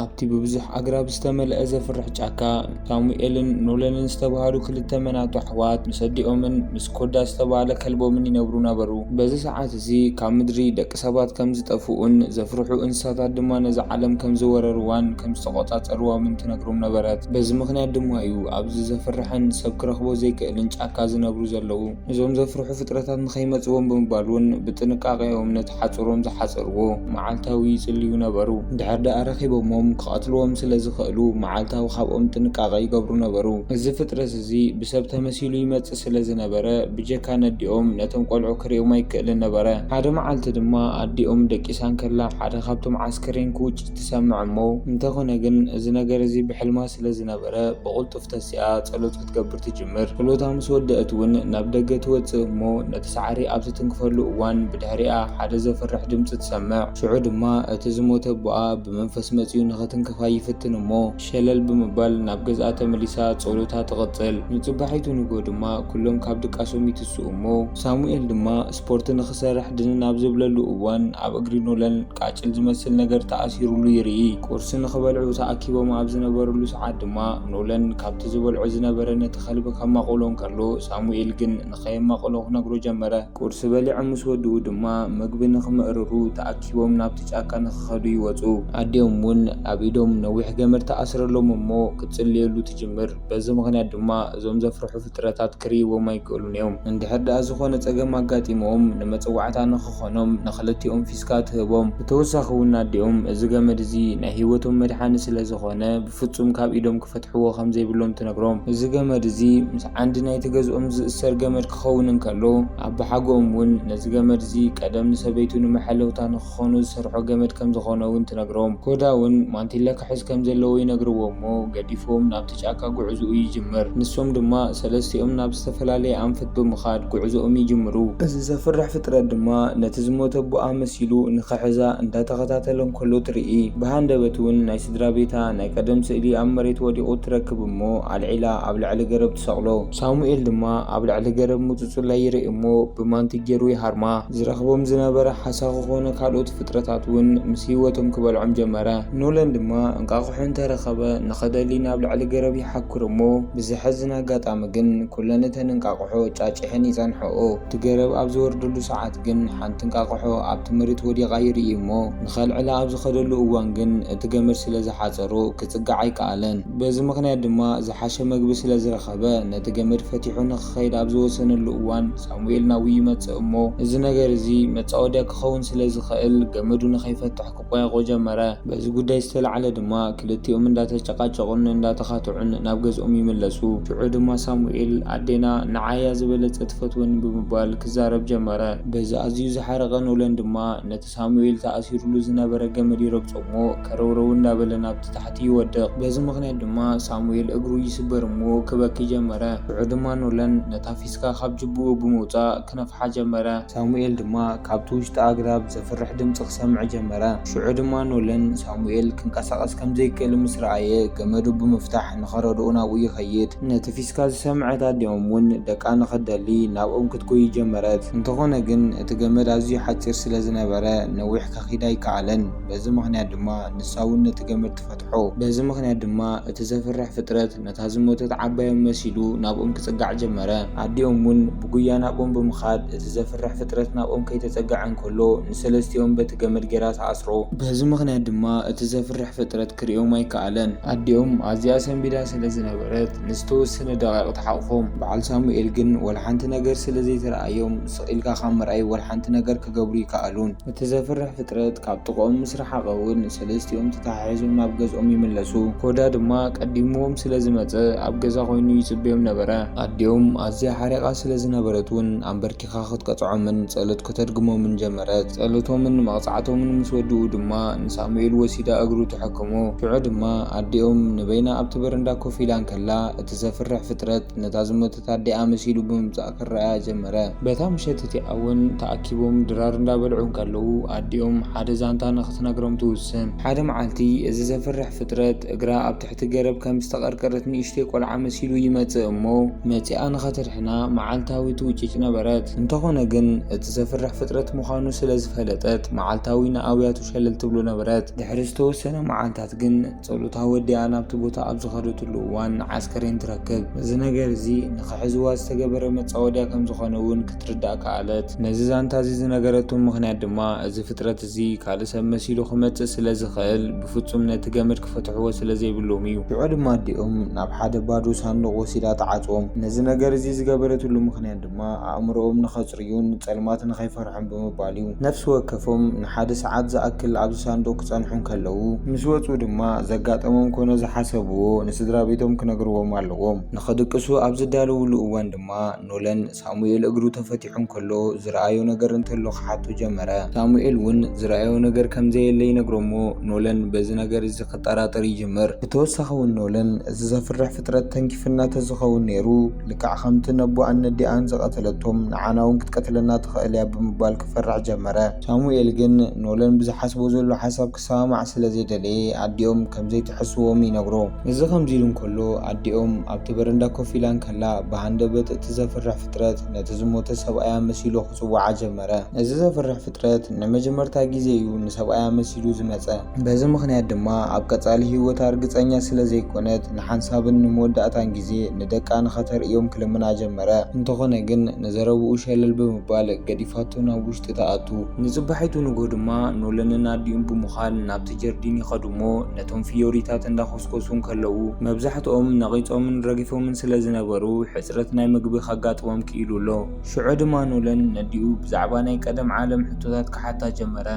ኣብቲ ብብዙሕ ኣግራብ ዝተመልአ ዘፍርሕ ጫካ ሳሙኤልን ኖለንን ዝተባሃሉ ክልተ መናቱ ኣሕዋት ምስ ኣዲኦምን ምስ ኮዳ ዝተባሃለ ከልቦምን ይነብሩ ነበሩ። በዚ ሰዓት እዚ ካብ ምድሪ ደቂ ሰባት ከም ዝጠፍኡን ዘፍርሑ እንስሳታት ድማ ነዚ ዓለም ከም ዝወረርዋን ከም ዝተቆፃፀርዋምን ትነግሮም ነበረት። በዚ ምክንያት ድማ እዩ ኣብዚ ዘፍርሕን ሰብ ክረክቦ ዘይክእልን ጫካ ዝነብሩ ዘለዉ። እዞም ዘፍርሑ ፍጥረታት ንከይመፅዎም ብምባል እውን ብጥንቃቄኦም ነቲ ሓፁሮም ዝሓፀርዎ መዓልታዊ ይፅልዩ ነበሩ። ድሕር ዳኣ ረኪቦሞም ክቀትልዎም ስለዝክእሉ መዓልታዊ ካብኦም ጥንቃቄ ይገብሩ ነበሩ። እዚ ፍጥረት እዚ ብሰብ ተመሲሉ ይመፅእ ስለዝነበረ ብጀካ ነዲኦም ነቶም ቆልዑ ክሪኦም ኣይክእልን ነበረ። ሓደ መዓልቲ ድማ ኣዲኦም ደቂሳን ከላ ሓደ ካብቶም ዓስከሬን ክውጭ ትሰምዕ እሞ እንተኾነ ግን እዚ ነገር እዚ ብሕልማ ስለዝነበረ ብቁልጡፍ ተሲኣ ፀሎት ክትገብር ትጅምር። ጸሎታ ምስ ወደአት እውን ናብ ደገ ትወፅእ እሞ ነቲ ሳዕሪ ኣብ ትትንክፈሉ እዋን ብድሕሪኣ ሓደ ዘፍርሕ ድምፂ ትሰምዕ። ሽዑ ድማ እቲ ዝሞተ ኣቦኣ ብመንፈስ መፅኡ ንኸትንክፋ ይፍትን እሞ ሸለል ብምባል ናብ ገዝኣ ተመሊሳ ጸሎታ ትቕፅል። ንፅባሒቱ ንጎ ድማ ኩሎም ካብ ድቃሶም ይትስኡ እሞ ሳሙኤል ድማ ስፖርት ንክሰርሕ ድንን ኣብ ዝብለሉ እዋን ኣብ እግሪ ኖለን ቃጭል ዝመስል ነገር ተኣሲሩሉ ይርኢ። ቁርሲ ንክበልዑ ተኣኪቦም ኣብ ዝነበሩሉ ሰዓት ድማ ኖለን ካብቲ ዝበልዖ ዝነበረ ነቲ ከልቢ ከማቕሎ እንከሎ ሳሙኤል ግን ንኸየማቕሎ ክነግሮ ጀመረ። ቁርሲ በሊዖም ምስ ወድኡ ድማ ምግቢ ንክምእርሩ ተኣኪቦም ናብቲ ጫካ ንክኸዱ ይወፁ። ኣዲኦም እውን ኣብ ኢዶም ነዊሕ ገመድ ተኣስረሎም እሞ ክትፅልየሉ ትጅምር። በዚ ምክንያት ድማ እዞም ዘፍርሑ ፍጥረታት ክሪእዎም ኣይክእሉን እዮም። እንድሕር ዳኣ ዝኾነ ፀገም ኣጋጢሞም ንመፅዋዕታ ንክኾኖም ንክልቲኦም ፊስካ ትህቦም። ብተወሳኺ እውን ኣዲኦም እዚ ገመድ እዚ ናይ ሂወቶም መድሓኒ ስለዝኾነ ብፍፁም ካብ ኢዶም ክፈትሕዎ ከምዘይብሎም ትነግሮም። እዚ ገመድ እዚ ምስ ዓንዲ ናይቲ ገዝኦም ዝእሰር ገመድ ክኸውን እንከሎ ኣቦሓጎኦም እውን ነዚ ገመድ እዚ ቀደም ንሰበይቱ ንመሐለውታ ንክኾኑ ዝሰርሖ ገመድ ከም ዝኾነ እውን ትነግሮም። ኮዳ እውን ማንቲለ ክሕዝ ከም ዘለዎ ይነግርዎ እሞ ገዲፎም ናብቲ ጫካ ጉዕዝኡ ይጅምር። ንሶም ድማ ሰለስቲኦም ናብ ዝተፈላለየ ኣንፈት ብምኻድ ጉዕዞኦም ይጅምሩ። እዚ ዘፍርሕ ፍጥረት ድማ ነቲ ዝሞተ ኣቦኣ መሲሉ ንክሕዛ እንዳተኸታተለ እንከሎ ትርኢ። ብሃንደበት እውን ናይ ስድራ ቤታ ናይ ቀደም ስእሊ ኣብ መሬት ወዲቁ ትረክብ እሞ ኣልዒላ ኣብ ልዕሊ ገረብ ትሰቅሎ። ሳሙኤል ድማ ኣብ ልዕሊ ገረብ ምፅፁላይ ይርኢ እሞ ብማንቲ ገይሩ ይሃርማ። ዝረክቦም ዝነበረ ሓሳኹ ኮነ ካልኦት ፍጥረታት እውን ምስ ሂወቶም ክበልዖም ጀመረ። ኖለን ድማ እንቃቁሖ እንተረኸበ ንኸደሊ ናብ ልዕሊ ገረብ ይሓኩር እሞ ብዝሕዝን ኣጋጣሚ ግን ኩለን እተን እንቃቁሖ ጫጭሐን ይፀንሐኦ። እቲ ገረብ ኣብ ዝወርደሉ ሰዓት ግን ሓንቲ እንቃቁሖ ኣብቲ መሬት ወዲቃ ይርኢ እሞ ንኸልዕላ ኣብ ዝኸደሉ እዋን ግን እቲ ገመድ ስለዝሓፀሮ ክፅጋዕ ኣይከኣለን። በዚ ምክንያት ድማ ዝሓሸ መግቢ ስለዝረኸበ ነቲ ገመድ ፈቲሑ ንክኸይድ ኣብ ዝወሰነሉ እዋን ሳሙኤል ናብኡ ይመፅእ እሞ እዚ ነገር እዚ መፃወድያ ክኸውን ስለዝኽእል ገመዱ ንከይፈትሕ ክቆያቆ ጀመረ። በዚ ጉዳይ ዝተለዓለ ድማ ክልቲኦም እንዳተጨቃጨቁን እንዳተኻትዑን ናብ ገዝኦም ይምለሱ። ሽዑ ድማ ሳሙኤል ኣዴና ንዓያ ዝበለፀ ትፈትወን ብምባል ክዛረብ ጀመረ። በዚ ኣዝዩ ዝሓረቀ ኖለን ድማ ነቲ ሳሙኤል ተኣሲሩሉ ዝነበረ ገመድ ይረግፆ እሞ ከረውረው እንዳበለ ናብቲ ታሕቲ ይወድቅ። በዚ ምክንያት ድማ ሳሙኤል እግሩ ይስበር እሞ ክበኪ ጀመረ። ሽዑ ድማ ኖለን ነታ ፊስካ ካብ ጅብኡ ብምውፃእ ክነፍሓ ጀመረ። ሳሙኤል ድማ ካብቲ ውሽጢ ኣግራብ ዘፍርሕ ድምፂ ክሰምዕ ጀመረ። ሽዑ ድማ ኖለን ሳሙኤል ክንቀሳቀስ ከምዘይክእል ምስ ረኣየ ገመዱ ብምፍታሕ ንኸረድኡ ናብኡ ይኸይድ። ነቲ ፊስካ ዝሰምዐት ኣዲኦም እውን ደቃ ንክትደሊ ናብኦም ክትጎይ ጀመረት። እንተኾነ ግን እቲ ገመድ ኣዝዩ ሓፂር ስለዝነበረ ነዊሕ ከኺድ ኣይከኣለን። በዚ ምክንያት ድማ ንሳ እውን ነቲ ገመድ ትፈትሖ። በዚ ምክንያት ድማ እቲ ዘፍርሕ ፍጥረት ነታ ዝሞተት ዓባዮም መሲሉ ናብኦም ክፅጋዕ ጀመረ። ኣዲኦም እውን ብጉያ ናብኦም ብምኻድ እቲ ዘፍርሕ ፍጥረት ናብኦም ከይተፀጋዐ እንከሎ ንሰለስቲኦም በቲ ገመድ ጌራ ተኣስሮ። በዚ ምክንያት ድማ እቲ ዘፍርሕ ፍጥረት ክሪኦም ኣይከኣለን። ኣዲኦም ኣዝያ ሰንቢዳ ስለዝነበረት ንዝተወሰነ ደቂቕ ተሓቑፎም። በዓል ሳሙኤል ግን ወልሓንቲ ነገር ስለዘይተረኣዮም ስቂልካ ካብ ምርኣይ ወልሓንቲ ነገር ክገብሩ ይከኣሉን። እቲ ዘፍርሕ ፍጥረት ካብ ጥቅኦም ምስ ረሓቐ እውን ሰለስቲኦም ተተሓሒዞም ናብ ገዝኦም ይምለሱ። ኮዳ ድማ ቀዲምዎም ስለዝመፀ ኣብ ገዛ ኮይኑ ይፅበዮም ነበረ። ኣዲኦም ኣዝያ ሓሪቓ ስለዝነበረት እውን ኣንበርኪኻ ክትቀፅዖምን ፀሎት ከተድግሞምን ጀመረት። ፀሎቶምን መቕፃዕቶምን ምስ ወድኡ ድማ ንሳሙኤል ወሲዳ እግሩ ትሕክሞ። ሽዑ ድማ ኣዲኦም ንበይና ኣብቲ በረንዳ ኮፍ ኢላ እንከላ እቲ ዘፍርሕ ፍጥረት ነታ ዝሞተት ኣዴኣ መሲሉ ብምምፃእ ክረኣያ ጀመረ። በታ ምሸት እቲኣ እውን ተኣኪቦም ድራር እንዳበልዑ እንከለዉ ኣዲኦም ሓደ ዛንታ ንክትነግሮም ትውስን። ሓደ መዓልቲ እዚ ዘፍርሕ ፍጥረት እግራ ኣብ ትሕቲ ገረብ ከም ዝተቐርቀረት ንእሽተይ ቆልዓ መሲሉ ይመፅእ እሞ መፂኣ ንኸተድሕና መዓልታዊ ትውጭጭ ነበረት። እንተኾነ ግን እቲ ዘፍርሕ ፍጥረት ምዃኑ ስለዝፈለጠት መዓልታዊ ንኣብያቱ ሸለል ትብሎ ነበረት። ድሕሪ ዝተወሰነ ዝተወሰነ መዓልታት ግን ጸሎታ ወዲያ ናብቲ ቦታ ኣብ ዝኸደትሉ እዋን ዓስከሬን ትረክብ። እዚ ነገር እዚ ንኽሕዝዋ ዝተገበረ መጻወድያ ከም ዝኾነ እውን ክትርዳእ ከኣለት። ነዚ ዛንታ እዚ ዝነገረቶም ምኽንያት ድማ እዚ ፍጥረት እዚ ካልእ ሰብ መሲሉ ክመጽእ ስለ ዝኽእል ብፍጹም ነቲ ገመድ ክፈትሕዎ ስለ ዘይብሎም እዩ። ሽዑ ድማ ኣዲኦም ናብ ሓደ ባዶ ሳንዱቕ ወሲዳ ተዓጽዎም። ነዚ ነገር እዚ ዝገበረትሉ ምኽንያት ድማ ኣእምሮኦም ንኸጽርዩን ጸልማት ንኸይፈርሑን ብምባል እዩ። ነፍሲ ወከፎም ንሓደ ሰዓት ዝኣክል ኣብዚ ሳንዱቕ ክጸንሑን ከለዉ ምስ ወጹ ድማ ዘጋጠሞም ኮነ ዝሓሰብዎ ንስድራ ቤቶም ክነግርዎም ኣለዎም። ንኽድቅሱ ኣብ ዝዳለውሉ እዋን ድማ ኖለን ሳሙኤል እግሩ ተፈቲሑን ከሎ ዝረኣዮ ነገር እንተሎ ክሓቶ ጀመረ። ሳሙኤል እውን ዝረኣዮ ነገር ከምዘየለ ይነግሮሞ ኖለን በዚ ነገር እዚ ክጠራጠር ይጅምር። ብተወሳኺ እውን ኖለን እዚ ዘፍርሕ ፍጥረት ተንኪፍና ተዝኸውን ነይሩ ልክዕ ከምቲ ነቦኣን ነዲኣን ዝቐተለቶም ንዓና እውን ክትቀትለና ትኽእል እያ ብምባል ክፈርሕ ጀመረ። ሳሙኤል ግን ኖለን ብዝሓስቦ ዘሎ ሓሳብ ክሰማዕ ስለ ዘይደለየ ኣዲኦም ከምዘይትሕስዎም ይነግሮ። እዚ ከምዚ ኢሉ እንከሎ ኣዲኦም ኣብቲ በረንዳ ኮፍ ኢላ ከላ ብሃንደበት እቲ ዘፍርሕ ፍጥረት ነቲ ዝሞተ ሰብኣያ መሲሉ ክጽዋዓ ጀመረ። እዚ ዘፍርሕ ፍጥረት ንመጀመርታ ግዜ እዩ ንሰብኣያ መሲሉ ዝመጸ። በዚ ምኽንያት ድማ ኣብ ቀጻሊ ህይወታ እርግጸኛ ስለ ዘይኮነት ንሓንሳብን ንመወዳእታን ግዜ ንደቃ ንኸተርእዮም ክልምና ጀመረ። እንተኾነ ግን ንዘረብኡ ሸለል ብምባል ገዲፋቶ ናብ ውሽጢ ተኣቱ። ንጽባሒቱ ንጎ ድማ ኖለንን ኣዲኡን ብምዃን ናብቲ ጀርዲን ይኸዱሞ ነቶም ፊዮሪታት እንዳኾስኮሱን ከለዉ መብዛሕትኦም ነቒጾምን ረጊፎምን ስለ ዝነበሩ ሕፅረት ናይ ምግቢ ከጋጥሞም ክኢሉ ኣሎ። ሽዑ ድማ ኖለን ነዲኡ ብዛዕባ ናይ ቀደም ዓለም ሕቶታት ክሓታ ጀመረ።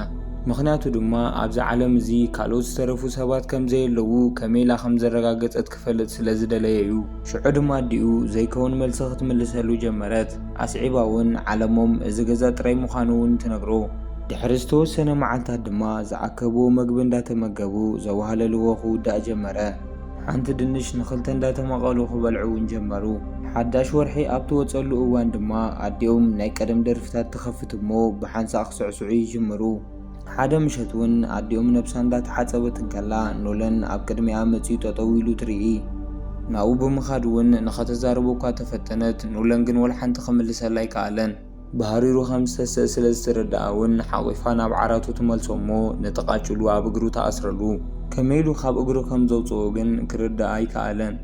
ምኽንያቱ ድማ ኣብዚ ዓለም እዚ ካልኦት ዝተረፉ ሰባት ከምዘየለዉ ከመይላ ከም ዘረጋገጸት ክፈልጥ ስለ ዝደለየ እዩ። ሽዑ ድማ ኣዲኡ ዘይከውን መልሲ ክትምልሰሉ ጀመረት። ኣስዒባ እውን ዓለሞም እዚ ገዛ ጥራይ ምዃኑ እውን ትነግሮ። ድሕሪ ዝተወሰነ መዓልታት ድማ ዝኣከብዎ ምግቢ እንዳተመገቡ ዘዋህለልዎ ክውዳእ ጀመረ። ሓንቲ ድንሽ ንኽልተ እንዳተመቐሉ ክበልዑ እውን ጀመሩ። ሓዳሽ ወርሒ ኣብቲ ወጸሉ እዋን ድማ ኣዲኦም ናይ ቀደም ደርፍታት ትኸፍት እሞ ብሓንሳእ ክስዕስዑ ይጅምሩ። ሓደ ምሸት እውን ኣዲኦም ነብሳ እንዳተሓጸበት እንከላ ኖለን ኣብ ቅድሚኣ መጺኡ ጠጠው ኢሉ ትርኢ። ናብኡ ብምኻድ እውን ንኸተዛረቡ እኳ ተፈተነት። ኖለን ግን ወልሓንቲ ክምልሰላ ኣይከኣለን። ባህሪሩ ከም ዝተስእ ስለ ዝተረድኣ እውን ሓቒፋ ናብ ዓራቱ ትመልሶ እሞ ንጥቓጭሉ ኣብ እግሩ ተኣስረሉ። ከመይሉ ካብ እግሩ ከም ዘውፅኦ ግን ክርዳእ ኣይከኣለን።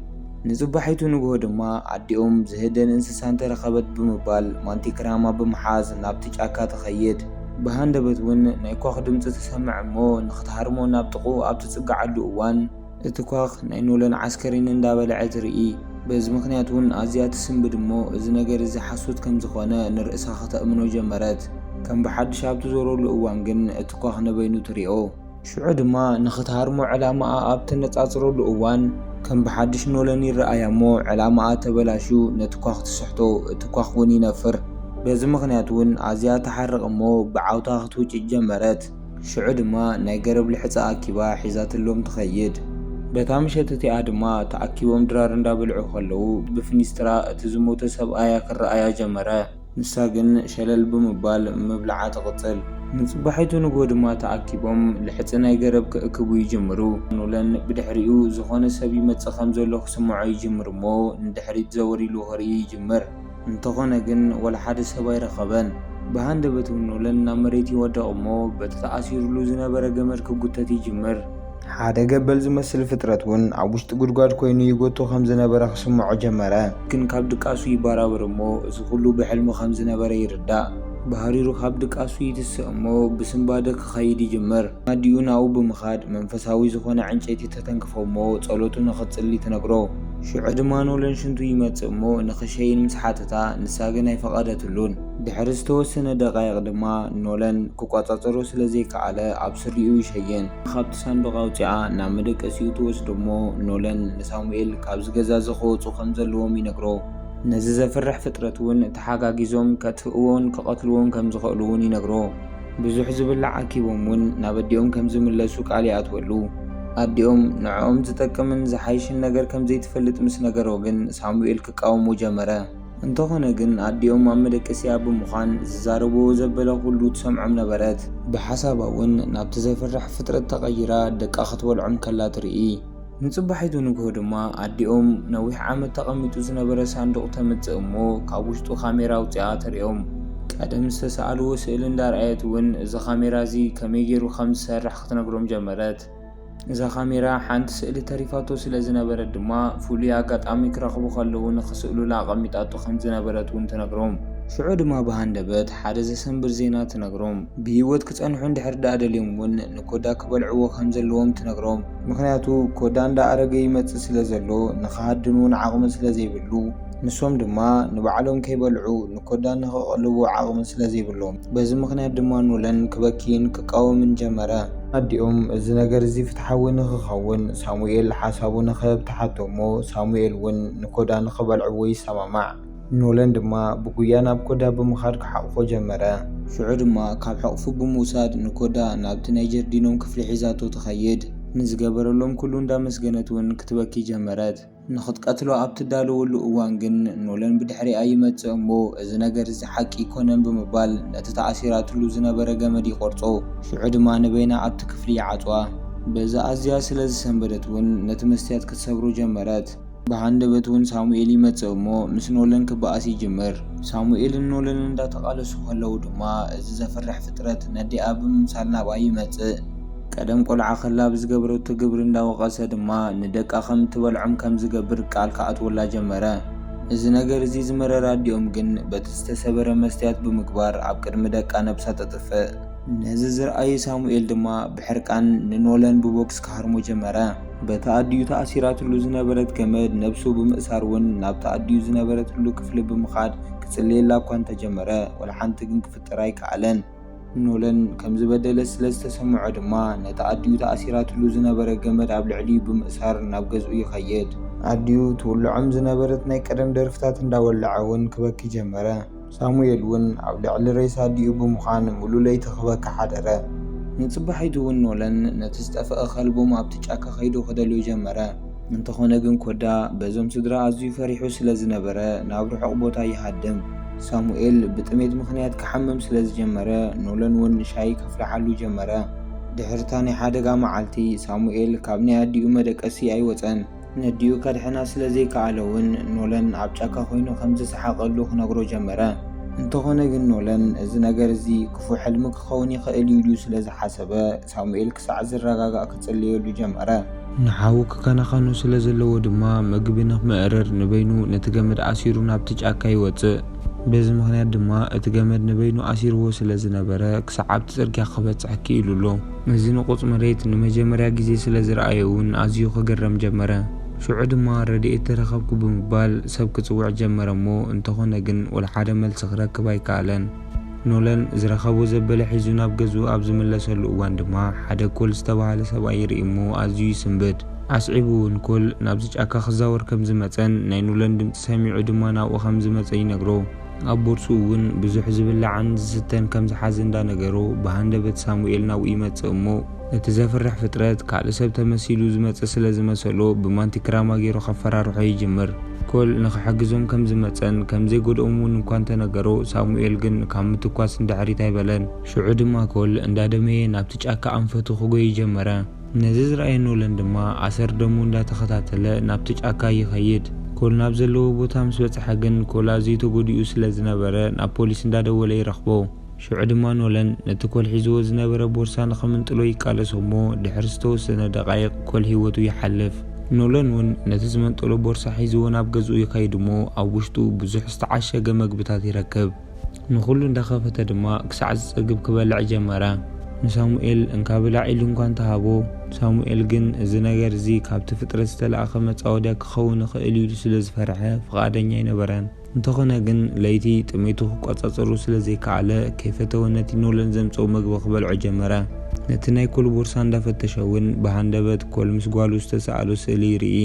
ንጽባሒቱ ንግሆ ድማ ኣዲኦም ዝህደን እንስሳ እንተረኸበት ብምባል ማንቲክራማ ብምሓዝ ናብቲ ጫካ ትኸይድ። ብሃንደበት እውን ናይ ኳኽ ድምፂ ትሰምዕ እሞ ንኽትሃርሞ ናብ ጥቑ ኣብ ትጽጋዓሉ እዋን እቲ ኳኽ ናይ ኖለን ዓስከሬን እንዳበልዐ ትርኢ። በዚ ምኽንያት እውን ኣዝያ ትስንብድ እሞ እዚ ነገር እዚ ሓሶት ከም ዝኾነ ንርእሳ ከተእምኖ ጀመረት። ከም ብሓድሽ ኣብ ትዞረሉ እዋን ግን እቲ ኳኽ ነበይኑ ትሪኦ። ሽዑ ድማ ንኽትሃርሞ ዕላማኣ ኣብ ትነጻጽረሉ እዋን ከም ብሓድሽ ኖለን ይረኣያ እሞ ዕላማኣ ተበላሹ ነቲ ኳኽ ትስሕቶ፣ እቲ ኳኽ እውን ይነፍር። በዚ ምኽንያት እውን ኣዝያ ተሓርቕ እሞ ብዓውታ ክትውጭጭ ጀመረት። ሽዑ ድማ ናይ ገረብ ልሕፃ ኣኪባ ሒዛትሎም ትኸይድ። በታ ምሸት እቲኣ ድማ ተኣኪቦም ድራር እንዳበልዑ ከለዉ ብፍኒስትራ እቲ ዝሞተ ሰብኣያ ክረኣያ ጀመረ። ንሳ ግን ሸለል ብምባል ምብላዓ ትቕጽል። ንጽባሒቱ ንጎ ድማ ተኣኪቦም ልሕፂ ናይ ገረብ ክእክቡ ይጅምሩ። ኖለን ብድሕሪኡ ዝኾነ ሰብ ይመጽእ ከም ዘሎ ክስምዖ ይጅምር እሞ ንድሕሪት ዘወር ኢሉ ክርኢ ይጅምር። እንተኾነ ግን ወላ ሓደ ሰብ ኣይረኸበን። ብሃንደበት ኖለን ናብ መሬት ይወድቕ እሞ በቲ ተኣሲሩሉ ዝነበረ ገመድ ክጉተት ይጅምር። ሓደ ገበል ዝመስል ፍጥረት እውን ኣብ ውሽጢ ጉድጓድ ኮይኑ ይጎቶ ከም ዝነበረ ክስምዖ ጀመረ። ግን ካብ ድቃሱ ይባራበር እሞ እዚ ኩሉ ብሕልሚ ከም ዝነበረ ይርዳእ። ባህሪሩ ካብ ድቃሱ ይትስእ እሞ ብስንባደ ክኸይድ ይጅምር። ኣዲኡ ናብኡ ብምኻድ መንፈሳዊ ዝኾነ ዕንጨይቲ ተተንክፎ እሞ ጸሎቱ ንኽጽሊ ትነግሮ። ሽዑ ድማ ኖለን ሽንቱ ይመጽእ እሞ ንኽሸይን ምስ ሓተታ ንሳ ግን ኣይፈቐደትሉን። ድሕሪ ዝተወሰነ ደቃይቕ ድማ ኖለን ክቋጻጸሮ ስለ ዘይከኣለ ኣብ ስሪኡ ይሸየን። ካብቲ ሳንዱቕ ኣውፂኣ ናብ መደቀሲኡ ትወስዶ እሞ ኖለን ንሳሙኤል ካብዚ ገዛ ዝኸወፁ ከም ዘለዎም ይነግሮ። ነዚ ዘፍርሕ ፍጥረት እውን ተሓጋጊዞም ከጥፍእዎን ክቐትልዎን ከም ዝኽእሉ እውን ይነግሮ። ብዙሕ ዝብላዕ ኣኪቦም እውን ናብ ኣዲኦም ከም ዝምለሱ ቃል ይኣትወሉ። ኣዲኦም ንዕኦም ዝጠቅምን ዝሓይሽን ነገር ከም ዘይትፈልጥ ምስ ነገሮ ግን ሳሙኤል ክቃወሙ ጀመረ። እንተኾነ ግን ኣዲኦም ኣብ መደቀሲያ ብምዃን ዝዛረብዎ ዘበለ ኩሉ ትሰምዖም ነበረት። ብሓሳባ እውን ናብቲ ዘፍርሕ ፍጥረት ተቐይራ ደቃ ክትበልዖም ከላ ትርኢ። ንጽባሒቱ ንግሆ ድማ ኣዲኦም ነዊሕ ዓመት ተቐሚጡ ዝነበረ ሳንዱቕ ተመጽእ እሞ ካብ ውሽጡ ካሜራ ኣውፂኣ ተሪኦም። ቀደም ዝተሰኣልዎ ስእሊ እንዳርኣየት እውን እዚ ካሜራ እዚ ከመይ ገይሩ ከም ዝሰርሕ ክትነግሮም ጀመረት። እዛ ካሜራ ሓንቲ ስእሊ ተሪፋቶ ስለ ዝነበረት ድማ ፍሉይ ኣጋጣሚ ክረኽቡ ከለዉ ንኽስእሉላ ኣቐሚጣቶ ከም ዝነበረት እውን ትነግሮም። ሽዑ ድማ ብሃንደበት ሓደ ዘሰንብር ዜና ትነግሮም። ብሂወት ክጸንሑ እንድሕር ዳ ደልዮም እውን ንኮዳ ክበልዕዎ ከም ዘለዎም ትነግሮም። ምክንያቱ ኮዳ እንዳኣረገ ይመጽእ ስለ ዘሎ ንኽሃድን እውን ዓቕሚ ስለ ዘይብሉ ንሶም ድማ ንባዕሎም ከይበልዑ ንኮዳ ንኽቐልዎ ዓቕሚ ስለ ዘይብሎም በዚ ምክንያት ድማ ኖለን ክበኪን ክቃወምን ጀመረ። ኣዲኦም እዚ ነገር እዚ ፍትሓዊ ንኽኸውን ሳሙኤል ሓሳቡ ንኽህብ ተሓቶሞ ሳሙኤል እውን ንኮዳ ንኽበልዕዎ ይሰማማዕ። ኖለን ድማ ብጉያ ናብ ኮዳ ብምኻድ ክሓቕፎ ጀመረ። ሽዑ ድማ ካብ ሕቕፉ ብምውሳድ ንኮዳ ናብቲ ናይ ጀርዲኖም ክፍሊ ሒዛቶ ትኸይድ። ንዝገበረሎም ኩሉ እንዳመስገነት እውን ክትበኪ ጀመረት። ንኽትቀትሎ ኣብ ትዳለወሉ እዋን ግን ኖለን ብድሕሪኣ ይመጽእ እሞ እዚ ነገር እዚ ሓቂ ይኮነን ብምባል ነቲ ተኣሲራትሉ ዝነበረ ገመድ ይቆርጾ። ሽዑ ድማ ንበይና ኣብቲ ክፍሊ ይዓጽዋ። በዛ ኣዝያ ስለ ዝሰንበደት እውን ነቲ መስትያት ክትሰብሮ ጀመረት። ብሃንደበት እውን ሳሙኤል ይመጽእ እሞ ምስ ኖለን ክበኣስ ይጅምር። ሳሙኤልን ኖለን እንዳተቃለሱ ከለዉ ድማ እዚ ዘፍርሕ ፍጥረት ነዲኣ ብምምሳል ናብኣ ይመጽእ። ቀደም ቆልዓ ኸላ ብዝገበረቶ ግብሪ እንዳወቐሰ ድማ ንደቃ ከም ትበልዖም ከም ዝገብር ቃል ከኣትወላ ጀመረ። እዚ ነገር እዚ ዝመረረ ኣዲኦም ግን በቲ ዝተሰበረ መስትያት ብምግባር ኣብ ቅድሚ ደቃ ነብሳ ተጥፍእ። ነዚ ዝረኣየ ሳሙኤል ድማ ብሕርቃን ንኖለን ብቦክስ ክሃርሞ ጀመረ። በቲ ኣድዩ ተኣሲራትሉ ዝነበረት ገመድ ነብሱ ብምእሳር እውን ናብቲ ኣድዩ ዝነበረትሉ ክፍሊ ብምኻድ ክጽልየላ እኳ እንተጀመረ ወላ ሓንቲ ግን ክፍጥር ኣይከኣለን። ኖለን ከም ዝበደለ ስለ ዝተሰምዖ ድማ ነቲ ኣድዩ ተኣሲራትሉ ዝነበረ ገመድ ኣብ ልዕሊኡ ብምእሳር ናብ ገዝኡ ይኸይድ። ኣድዩ ትውልዖም ዝነበረት ናይ ቀደም ደርፍታት እንዳወልዐ እውን ክበኪ ጀመረ። ሳሙኤል እውን ኣብ ልዕሊ ሬሳ ኣድዩ ብምዃን ሙሉእ ለይቲ ክበኪ ሓደረ። ንጽባሒቱ እውን ኖለን ነቲ ዝጠፍአ ከልቦም ኣብቲ ጫካ ኸይዱ ክደልዮ ጀመረ። እንተኾነ ግን ኮዳ በዞም ስድራ ኣዝዩ ፈሪሑ ስለ ዝነበረ ናብ ርሑቕ ቦታ ይሃድም። ሳሙኤል ብጥሜት ምክንያት ክሓምም ስለ ዝጀመረ ኖለን እውን ሻይ ከፍልሓሉ ጀመረ። ድሕርታ ናይ ሓደጋ መዓልቲ ሳሙኤል ካብ ናይ ኣዲኡ መደቀሲ ኣይወፀን። ነዲኡ ከድሕና ስለ ዘይከኣለ እውን ኖለን ኣብ ጫካ ኮይኑ ከም ዝሰሓቐሉ ክነግሮ ጀመረ። እንተኾነ ግን ኖለን እዚ ነገር እዚ ክፉእ ሕልሚ ክኸውን ይኽእል ኢሉ ስለ ዝሓሰበ ሳሙኤል ክሳዕ ዝረጋጋእ ክጽልየሉ ጀመረ። ንሓዉ ክከናኸኑ ስለ ዘለዎ ድማ ምግቢ ንኽምዕርር ንበይኑ ነቲ ገመድ ኣሲሩ ናብቲ ጫካ ይወፅእ። በዚ ምክንያት ድማ እቲ ገመድ ንበይኑ ኣሲርዎ ስለ ዝነበረ ክሳዕ ኣብቲ ጽርግያ ክበጽሕ ክኢሉሎ። እዚ ንቑፅ መሬት ንመጀመርያ ግዜ ስለ ዝረኣየ እውን ኣዝዩ ክገረም ጀመረ። ሽዑ ድማ ረድኤት ተረኸብኩ ብምባል ሰብ ክጽውዕ ጀመረ እሞ እንተኾነ ግን ወላ ሓደ መልሲ ክረክብ ኣይከኣለን። ኖለን ዝረኸቦ ዘበለ ሒዙ ናብ ገዝኡ ኣብ ዝምለሰሉ እዋን ድማ ሓደ ኮል ዝተባሃለ ሰብኣይ ይርኢ እሞ ኣዝዩ ይስንብድ። ኣስዒቡ እውን ኮል ናብዚ ጫካ ክዛወር ከም ዝመፀን ናይ ኖለን ድምፂ ሰሚዑ ድማ ናብኡ ከም ዝመፀ ይነግሮ። ኣብ ቦርሱ እውን ብዙሕ ዝብላዕን ዝስተን ከም ዝሓዘ እንዳነገሮ ብሃንደበት ሳሙኤል ናብኡ ይመጽእ እሞ እቲ ዘፍርሕ ፍጥረት ካልእ ሰብ ተመሲሉ ዝመጽእ ስለ ዝመሰሎ ብማንቲክራማ ገይሩ ከፈራርሖ ይጅምር። ኮል ንኽሕግዞም ከም ዝመፀን ከም ዘይጎድኦም እውን እኳ እንተነገሮ ሳሙኤል ግን ካብ ምትኳስ እንዳሕሪት ኣይበለን። ሽዑ ድማ ኮል እንዳደመየ ናብቲ ጫካ ኣንፈቱ ክጎይ ጀመረ። ነዚ ዝረኣየ ኖለን ድማ ኣሰር ደሙ እንዳተኸታተለ ናብቲ ጫካ ይኸይድ። ኮል ናብ ዘለዎ ቦታ ምስ በጽሐ ግን ኮል ኣዝዩ ተጎዲኡ ስለ ዝነበረ ናብ ፖሊስ እንዳደወለ ይረኽቦ። ሽዑ ድማ ኖለን ነቲ ኮል ሒዝዎ ዝነበረ ቦርሳ ንኸምንጥሎ ይቃለሶ እሞ ድሕሪ ዝተወሰነ ደቓይቕ ኮል ሂወቱ ይሓልፍ። ኖለን እውን ነቲ ዝመንጠሎ ቦርሳ ሒዝዎ ናብ ገዝኡ ይኸይድ እሞ ኣብ ውሽጡ ብዙሕ ዝተዓሸገ መግብታት ይረክብ። ንኹሉ እንዳኸፈተ ድማ ክሳዕ ዝጸግብ ክበልዕ ጀመረ። ንሳሙኤል እንካብላዕ ኢሉ እንኳ እንተሃቦ ሳሙኤል ግን እዚ ነገር እዚ ካብቲ ፍጥረት ዝተለኣኸ መጻወድያ ክኸውን ይኽእል ኢሉ ስለ ዝፈርሐ ፍቓደኛ ኣይነበረን። እንተኾነ ግን ለይቲ ጥሜቱ ክቆጻጸሩ ስለ ዘይከኣለ ከይፈተወ ነቲ ኖለን ዘምጽኦ ምግቢ ክበልዖ ጀመረ። ነቲ ናይ ኮል ቦርሳ እንዳፈተሸ እውን ብሃንደበት ኮል ምስ ጓሉ ዝተሰኣሎ ስእሊ ይርኢ።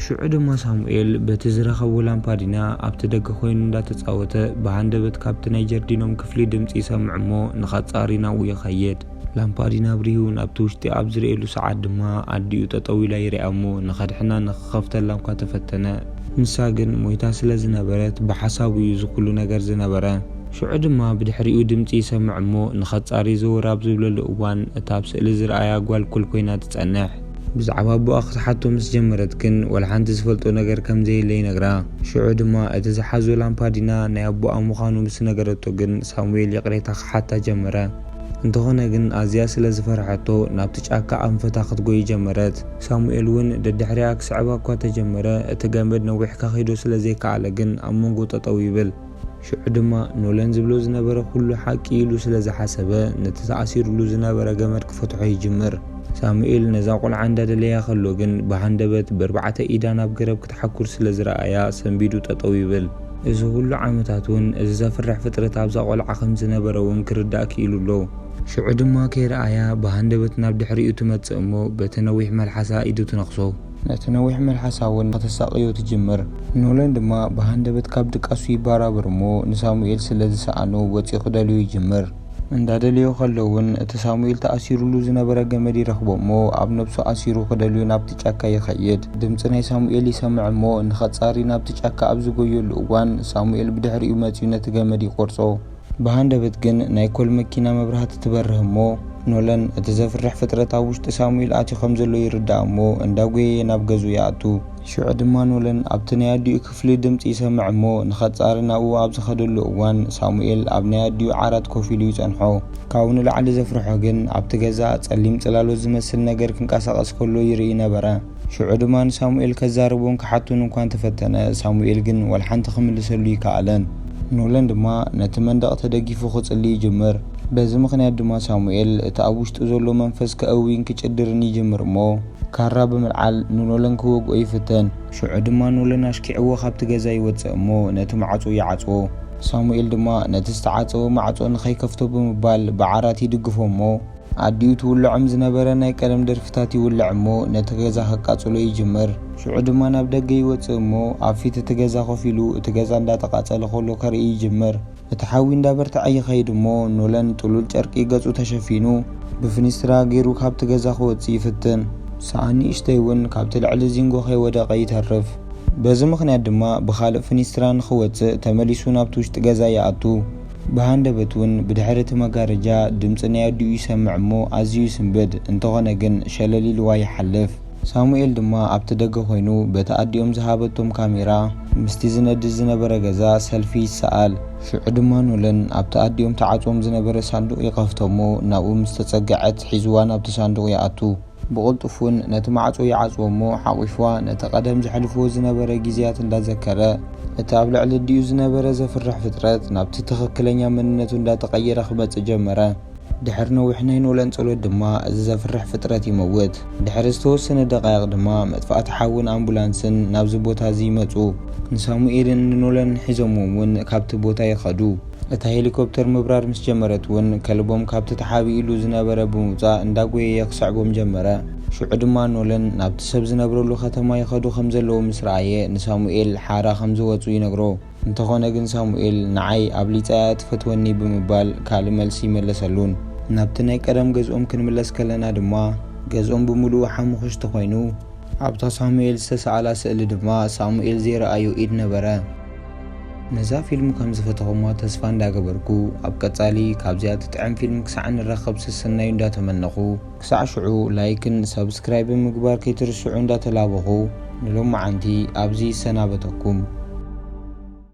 ሽዑ ድማ ሳሙኤል በቲ ዝረኸቦ ላምፓዲና ኣብቲ ደገ ኮይኑ እንዳተጻወተ ብሃንደበት ካብቲ ናይ ጀርዲኖም ክፍሊ ድምፂ ይሰምዕ እሞ ንኸጻሪ ናብኡ ይኸይድ። ላምፓዲና ብሪሁ ናብቲ ውሽጢ ኣብ ዝርእየሉ ሰዓት ድማ ኣዲኡ ጠጠው ኢላ ይርኣ እሞ ንኸድሕና ንኽኸፍተላ እኳ ተፈተነ። ንሳ ግን ሞይታ ስለ ዝነበረት ብሓሳቡ እዩ ዝኩሉ ነገር ዝነበረ። ሽዑ ድማ ብድሕሪኡ ድምፂ ይሰምዕ እሞ ንኸጻሪ ዘወር ኣብ ዝብለሉ እዋን እታ ኣብ ስእሊ ዝረኣያ ጓል ኩል ኮይና ትጸንሕ። ብዛዕባ ኣቦኣ ክትሓቶ ምስ ጀመረት ግን ወላ ሓንቲ ዝፈልጦ ነገር ከም ዘየለ ይነግራ። ሽዑ ድማ እቲ ዝሓዞ ላምፓዲና ናይ ኣቦኣ ምዃኑ ምስ ነገረቶ ግን ሳሙኤል የቕሬታ ክሓታ ጀመረ። እንተኾነ ግን ኣዝያ ስለ ዝፈርሐቶ ናብቲ ጫካ ኣንፈታ ክትጎይ ጀመረት። ሳሙኤል እውን ደድሕሪያ ክስዕባ እኳ ተጀመረ። እቲ ገመድ ነዊሕ ከኺዶ ስለ ዘይከኣለ ግን ኣብ መንጎ ጠጠው ይብል። ሽዑ ድማ ኖለን ዝብሎ ዝነበረ ኩሉ ሓቂ ኢሉ ስለ ዝሓሰበ ነቲ ተኣሲሩሉ ዝነበረ ገመድ ክፈትሖ ይጅምር። ሳሙኤል ነዛ ቆልዓ እንዳደለያ ከሎ ግን ብሃንደበት ብኣርባዕተ ኢዳ ናብ ገረብ ክትሓኩር ስለ ዝረኣያ ሰንቢዱ ጠጠው ይብል። እዚ ኩሉ ዓመታት እውን እዚ ዘፍርሕ ፍጥረት ኣብዛ ቆልዓ ከም ዝነበረ እውን ክርዳእ ክኢሉሎ። ሽዑ ድማ ከይረኣያ ብሃንደበት ናብ ድሕሪኡ ትመጽእ እሞ በቲ ነዊሕ መልሓሳ ኢዱ ትነኽሶ። ነቲ ነዊሕ መልሓሳ እውን ከተሳቅዮ ትጅምር። ኖለን ድማ ብሃንደበት ካብ ድቃሱ ይባራበር እሞ ንሳሙኤል ስለ ዝሰኣኑ ወፂኡ ክደልዩ ይጅምር። እንዳደልዮ ከሎ እውን እቲ ሳሙኤል ተኣሲሩሉ ዝነበረ ገመድ ይረኽቦ እሞ ኣብ ነብሱ ኣሲሩ ክደልዩ ናብቲ ጫካ ይኸይድ። ድምፂ ናይ ሳሙኤል ይሰምዕ እሞ ንኸጻሪ ናብቲ ጫካ ኣብ ዝጎየሉ እዋን ሳሙኤል ብድሕሪኡ መፂኡ ነቲ ገመድ ይቆርጾ። ብሃንደበት ግን ናይ ኮል መኪና መብራህቲ ትበርህ እሞ ኖለን እቲ ዘፍርሕ ፍጥረት ኣብ ውሽጢ ሳሙኤል ኣትዩ ከም ዘሎ ይርዳእ እሞ እንዳጎየየ ናብ ገዙ ይኣቱ። ሽዑ ድማ ኖለን ኣብቲ ናይ ኣዲኡ ክፍሊ ድምፂ ይሰምዕ እሞ ንኸጻሪ ናብኡ ኣብ ዝኸደሉ እዋን ሳሙኤል ኣብ ናይ ኣዲኡ ዓራት ኮፍ ኢሉ ይጸንሖ። ካብኡ ንላዕሊ ዘፍርሖ ግን ኣብቲ ገዛ ጸሊም ጽላሎት ዝመስል ነገር ክንቀሳቐስ ከሎ ይርኢ ነበረ። ሽዑ ድማ ንሳሙኤል ከዛርቦን ክሓቱን እንኳን ተፈተነ። ሳሙኤል ግን ወልሓንቲ ክምልሰሉ ይከኣለን። ኖለን ድማ ነቲ መንደቕ ተደጊፉ ክጽሊ ይጅምር። በዚ ምኽንያት ድማ ሳሙኤል እቲ ኣብ ውሽጡ ዘሎ መንፈስ ከእዊን ክጭድርን ይጅምር እሞ ካራ ብምልዓል ንኖለን ክወግኦ ይፍተን። ሽዑ ድማ ኖለን ኣሽኪዕዎ ካብቲ ገዛ ይወፅእ እሞ ነቲ ማዕጾ ይዓጽዎ። ሳሙኤል ድማ ነቲ ዝተዓጸወ ማዕጾ ንኸይከፍቶ ብምባል ብዓራት ይድግፎ እሞ ኣዲኡ ትውልዖም ዝነበረ ናይ ቀደም ደርፍታት ይውልዕ እሞ ነቲ ገዛ ከቃጽሎ ይጅምር። ሽዑ ድማ ናብ ደገ ይወፅእ እሞ ኣብ ፊት እቲ ገዛ ኮፍ ኢሉ እቲ ገዛ እንዳተቃጸለ ከሎ ከርኢ ይጅምር። እቲ ሓዊ እንዳበርትዐ ይኸይድ እሞ ኖለን ጥሉል ጨርቂ ገጹ ተሸፊኑ ብፍኒስትራ ገይሩ ካብቲ ገዛ ክወፅእ ይፍትን። ሰኣኒ ንእሽተይ እውን ካብቲ ልዕሊ ዚንጎ ከይወደቐ ይተርፍ። በዚ ምኽንያት ድማ ብኻልእ ፍኒስትራ ንኽወፅእ ተመሊሱ ናብቲ ውሽጢ ገዛ ይኣቱ። ብሃንደበት እውን ብድሕሪ እቲ መጋረጃ ድምፂ ናይ ኣዲኡ ይሰምዕ እሞ ኣዝዩ ይስንብድ። እንተኾነ ግን ሸለሊልዋ ይሓልፍ። ሳሙኤል ድማ ኣብቲ ደገ ኮይኑ በቲ ኣዲኦም ዝሃበቶም ካሜራ ምስቲ ዝነድድ ዝነበረ ገዛ ሰልፊ ይሰኣል። ሽዑ ድማ ኖለን ኣብቲ ኣዲኦም ተዓጽዎም ዝነበረ ሳንዱቕ ይኸፍቶ እሞ ናብኡ ምስ ተጸግዐት ሒዝዋ ናብቲ ሳንዱቕ ይኣቱ። ብቕልጡፍ እውን ነቲ ማዕጾ ይዓጽዎ እሞ ሓቝፍዋ ነቲ ቀደም ዘሕልፍዎ ዝነበረ ግዜያት እንዳዘከረ እቲ ኣብ ልዕሊ ኣዲኡ ዝነበረ ዘፍርሕ ፍጥረት ናብቲ ትኽክለኛ መንነቱ እንዳተቐየረ ክመጽእ ጀመረ። ድሕሪ ነዊሕ ናይ ኖለን ጸሎት ድማ እዚ ዘፍርሕ ፍጥረት ይመውት። ድሕሪ ዝተወሰነ ደቃይቕ ድማ መጥፋእቲ ሓውን ኣምቡላንስን ናብዚ ቦታ እዚ ይመጹ። ንሳሙኤልን ንኖለን ሒዞምዎም እውን ካብቲ ቦታ ይኸዱ። እታ ሄሊኮፕተር ምብራር ምስ ጀመረት እውን ከልቦም ካብቲ ተሓቢኢሉ ዝነበረ ብምውፃእ እንዳጎየየ ክስዕቦም ጀመረ። ሽዑ ድማ ኖለን ናብቲ ሰብ ዝነብረሉ ከተማ ይኸዱ ከም ዘለዉ ምስ ረኣየ ንሳሙኤል ሓራ ከም ዝወፁ ይነግሮ። እንተኾነ ግን ሳሙኤል ንዓይ ኣብ ሊፃያ ትፈትወኒ ብምባል ካልእ መልሲ ይመለሰሉን። ናብቲ ናይ ቀደም ገዝኦም ክንምለስ ከለና ድማ ገዝኦም ብምሉእ ሓሙኽሽቲ ኮይኑ ኣብታ ሳሙኤል ዝተሰኣላ ስእሊ ድማ ሳሙኤል ዘይረኣዩ ኢድ ነበረ። ነዛ ፊልም ከም ዝፈተኹማ ተስፋ እንዳገበርኩ ኣብ ቀጻሊ ካብዚኣ ትጥዕም ፊልም ክሳዕ ንረኸብ ስሰናዩ እንዳተመነኹ ክሳዕ ሽዑ ላይክን ሰብስክራይብን ምግባር ከይትርስዑ እንዳተላበኹ ንሎም መዓንቲ ኣብዚ ሰናበተኩም።